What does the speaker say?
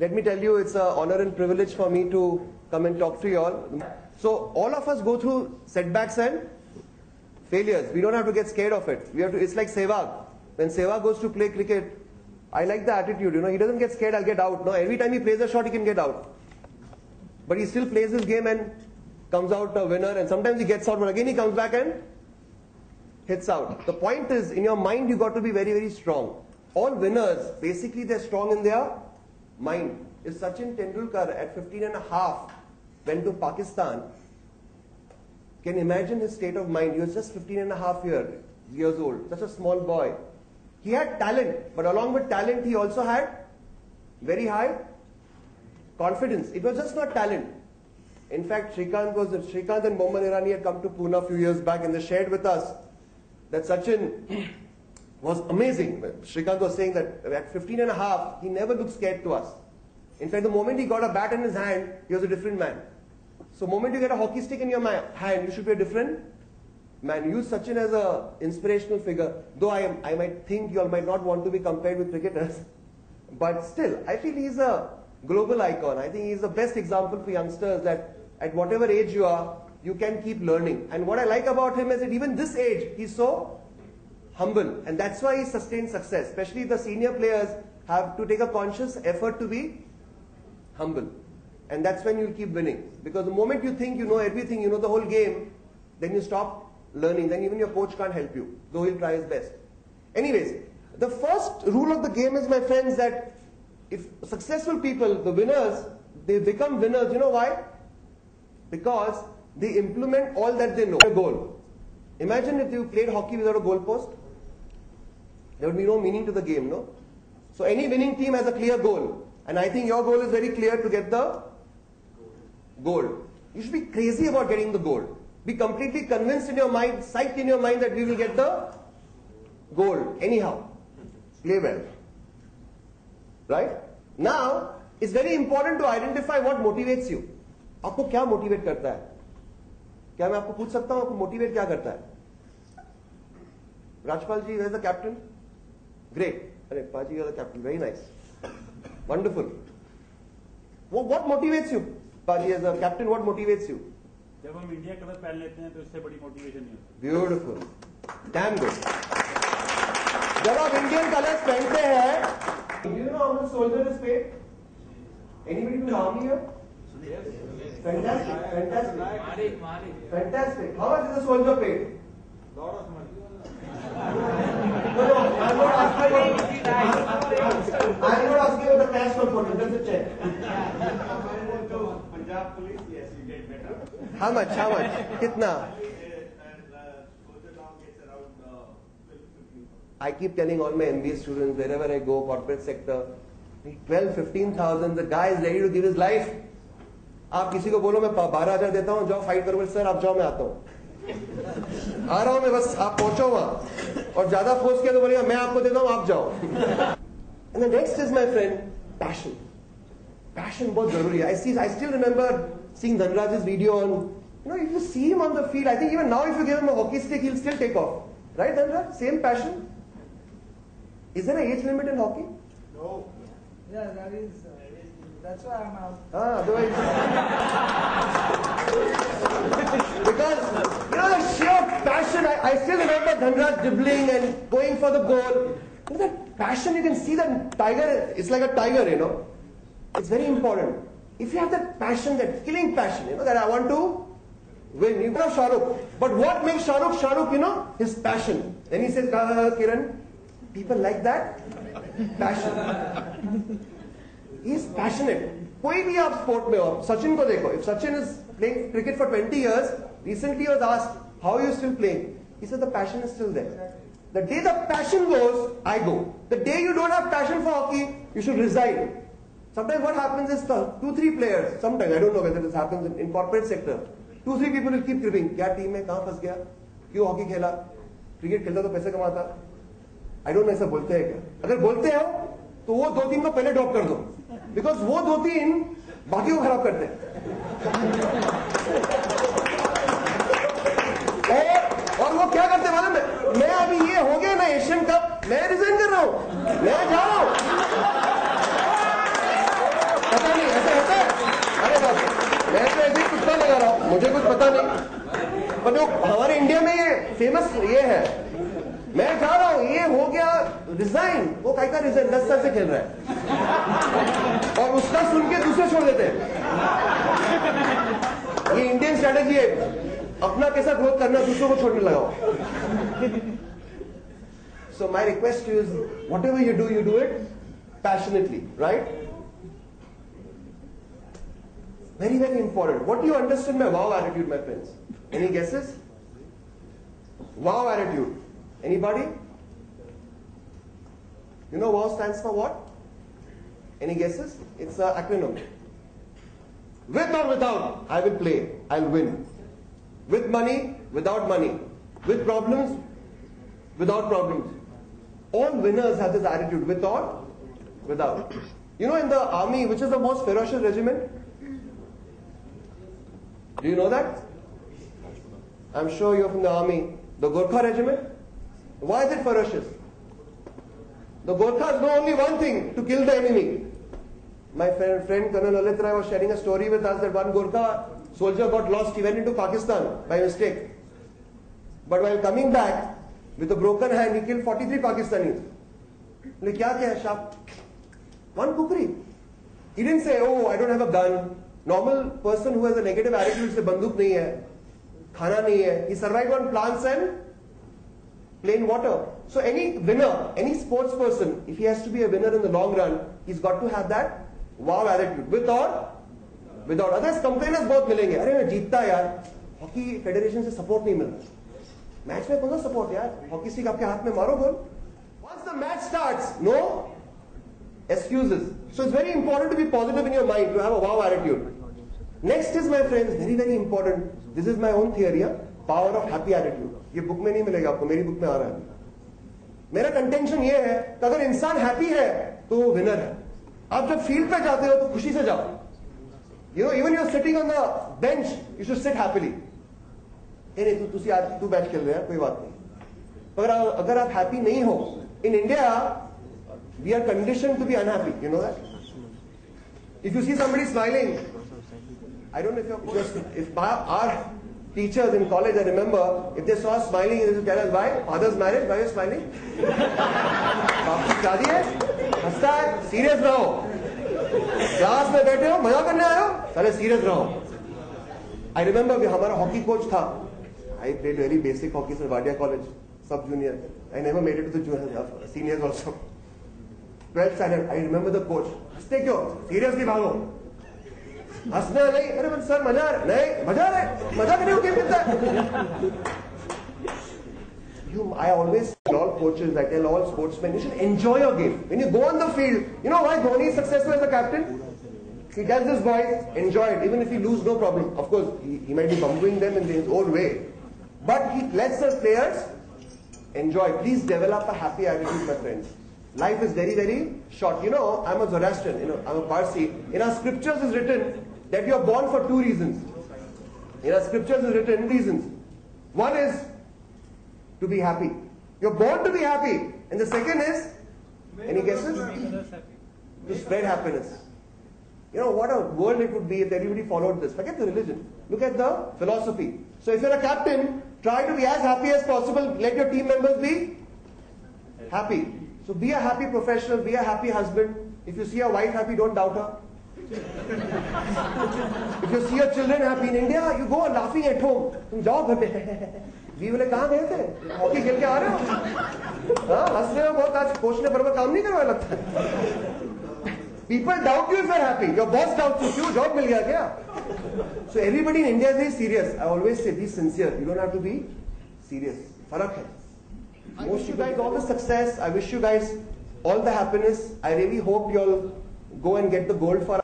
let me tell you, it's an honor and privilege for me to come and talk to you all. So all of us go through setbacks and failures. We don't have to get scared of it. We have to. It's like Sehwag. When Sehwag goes to play cricket, I like the attitude. He doesn't get scared. I'll get out. No, every time he plays a shot, he can get out. But he still plays his game and comes out a winner. And sometimes he gets out, but again he comes back and hits out. The point is, in your mind, you got to be very, very strong. All winners, basically, they're strong in their mind. If Sachin Tendulkar at 15 and a half went to Pakistan, can imagine his state of mind. He was just 15 and a half years old, such a small boy. He had talent, but along with talent, he also had very high confidence. It was just not talent. In fact, Shrikant and Mohammad Irani had come to Pune a few years back and they shared with us that Sachin was amazing. Shrikant was saying that at 15 and a half, he never looked scared to us. In fact, the moment he got a bat in his hand, he was a different man. So the moment you get a hockey stick in your hand, you should be a different man. Use Sachin as an inspirational figure. Though I might think you all might not want to be compared with cricketers. But still, I feel he's a global icon. I think he's the best example for youngsters that at whatever age you are, you can keep learning. And what I like about him is that even this age, he's so humble. And that's why he sustained success. Especially the senior players have to take a conscious effort to be humble. And that's when you'll keep winning. Because the moment you think you know everything, you know the whole game, then you stop learning. Then even your coach can't help you, though he'll try his best. Anyways, the first rule of the game is, my friends, that if successful people, the winners, they become winners. You know why? Because they implement all that they know. A goal. Imagine if you played hockey without a goal post. There would be no meaning to the game, no? So any winning team has a clear goal. And I think your goal is very clear, to get the gold. You should be crazy about getting the gold. Be completely convinced in your mind, psyched in your mind that we will get the gold. Anyhow, play well. Right? Now, it's very important to identify what motivates you. आपको क्या motivate करता है? क्या मैं आपको पूछ सकता हूँ, आपको motivate क्या करता है? Rajpal ji, where is the captain? Great. Arey, Paji, you are the captain. Very nice. Wonderful. What motivates you? Paji, as a captain, what motivates you? जब हम इंडिया कलर पहन लेते हैं तो इससे बड़ी मोटिवेशन नहीं होती. Beautiful. Damn good. जब आप इंडियन कलर्स पहनते हैं, do you know how much soldier is paid? Anybody in the army here? Yes. Fantastic. Fantastic. Fantastic. How much is a soldier paid? Lot of money. No, I'm not asking about the cash component. Just a check. Punjab police, yes, you get better. How much? Kitna? I keep telling all my MBA students, wherever I go, corporate sector, 12-15,000, the guy is ready to give his life. आप किसी को बोलो मैं 12,000 देता हूँ, जाओ fight करो, sir आप जाओ, मैं आता हूँ, आ रहा हूँ मैं, बस आप पहुंचो वहां, और ज्यादा फोर्स किया तो बोलेगा मैं आपको देता हूँ, आप जाओ. And the next is, my friend, passion. Passion बहुत जरूरी है. I still remember seeing Dhanraj's video on, if you see him on the field, I think even now if you give him a hockey stick, he'll still take off. Right, Dhanraj? Same passion. Is there an age limit in hockey? No. Yeah, that is. That's why I'm out. Otherwise, because the sheer passion. I still remember Dhanraj dribbling and going for the goal. That passion, you can see that tiger. It's like a tiger, It's very important. If you have that passion, that killing passion, that I want to win. You know Shahrukh. But what makes Shahrukh, his passion. Then he says, Kiran, people like that passion. He is passionate. कोई भी आप sport में हो, Sachin को देखो. If Sachin is playing cricket for 20 years, recently he was asked, how are you still playing? He said, the passion is still there. The day the passion goes, I go. The day you don't have passion for hockey, you should resign. Sometimes what happens is 2-3 players, sometimes, I don't know whether this happens in corporate sector, 2-3 people will keep cribbing. क्या team में कहाँ फंस गया? क्यों hockey खेला? Cricket खेलता तो पैसे कमाता? I don't know, ऐसा बोलते हैं क्या? अगर बोलते हो तो वो 2-3 को पहले ड्रॉप कर दो, बिकॉज वो 2-3 बाकी को खराब करते हैं. और वो क्या करते हैं मालूम है? मैं अभी ये हो गया ना एशियन कप, मैं रिजाइन कर रहा हूं, मैं जा रहा हूं. पता नहीं ऐसा होता है? अरे बाप रे, मैं तो ऐसे ही कुत्ता लगा रहा हूँ, मुझे कुछ पता नहीं। पर जो हमारे इंडिया में ये फेमस ये है, मैं जा रहा हूँ, ये हो गया रिजाइन, वो का रिजाइन 10 साल से खेल रहा है और उसका सुन के दूसरे छोड़ देते हैं। ये इंडियन स्ट्रेटेजी है, अपना कैसा ग्रोथ करना, दूसरों को छोड़ने लगाओ। So my request to you is, whatever you do it passionately, right? Very, very important. What do you understand by wow attitude, my friends? Any guesses? Wow attitude. Anybody? You know wow stands for what? Any guesses? It's an acronym. With or without, I will play, I'll win. With money, without money. With problems, without problems. All winners have this attitude, with or without. You know, in the army, which is the most ferocious regiment? Do you know that? I'm sure you're from the army. The Gorkha regiment? Why is it ferocious? The Gorkhas know only one thing, to kill the enemy. My friend Colonel Lalit Rai was sharing a story with us that one Gorkha soldier got lost. He went into Pakistan by mistake. But while coming back, with a broken hand, he killed 43 Pakistanis. Like, kya kya hai, Shah? One kukri. He didn't say, oh, I don't have a gun. Normal person who has a negative attitude says, banduk nahi hai, khana nahi hai. He survived on plants and plain water. So any winner, any sports person, if he has to be a winner in the long run, he's got to have that wow attitude. With or without. Others complainers both milenge. अरे मैं जीतता यार, hockey federation से support नहीं मिल रहा. Match में कौन सा सपोर्ट यार? हॉकी स्टिक आपके हाथ में मारो गोल. Once the match starts, no excuses. So it's very important to be positive in your mind, to have a wow attitude. Next is, my friends, very, very important. This is my own theory, power of happy attitude. ये book में नहीं मिलेगा आपको, मेरी book में आ रहा है. मेरा कंटेंशन ये है कि अगर इंसान हैप्पी है तो वो विनर है. आप जब फील्ड पे जाते हो तो खुशी से जाओ. You know, even you're sitting on the bench, you should sit happily. नहीं तू बैठ खेल रहे हैं, कोई बात नहीं. पर अगर आप हैप्पी नहीं हो, in India we are conditioned to be unhappy. You know that? If you see somebody smiling, I don't know if our teachers in college, I remember, if they saw us smiling, they would tell us, why? Father's marriage, why are you smiling? बाप की शादी है, हंसता है, serious रहो. Class में बैठे हो, मजा करने आए हो, साले सीरियस रहो. I remember हमारा हॉकी कोच था. I played very basic hockey in Wadia College, sub junior. I never made it to the junior, seniors also. 12th standard, I remember the coach. हंसते क्यों? Seriously भागो. हंसना नहीं, अरे sir मजा आ रहा है. नहीं, मजा आ रहा है. मजा करने को क्या मिलता है? I always tell all coaches, I tell all sportsmen, you should enjoy your game. When you go on the field, you know why Dhoni is successful as a captain? He tells his boys, enjoy it. Even if he lose, no problem. Of course, he might be bumbling them in his own way. But he lets us players enjoy. Please develop a happy attitude, my friends. Life is very, very short. You know, I'm a Zoroastrian, I'm a Parsi. In our scriptures is written that you are born for two reasons. In our scriptures is written reasons. One is to be happy. You're born to be happy. And the second is, any guesses? To spread happiness. You know, what a world it would be if everybody followed this. Forget the religion. Look at the philosophy. So if you're a captain, try to be as happy as possible. Let your team members be happy. So be a happy professional, be a happy husband. If you see your wife happy, don't doubt her. If you see your children happy in India, you go laughing at home. तुम जाओ घर में. भी बोले कहाँ गए थे? Hockey खेल के आ रहे हो? हाँ, हंस रहे हो बहुत. आज कोच ने बराबर काम नहीं करवाया लगता है. People doubt you if you're happy. Your boss doubts you. क्यों? Job मिल गया क्या? So everybody in India is very serious. I always say, be sincere. You don't have to be serious. फर्क है. I wish you guys all the success. I wish you guys all the happiness. I really hope you all go and get the gold for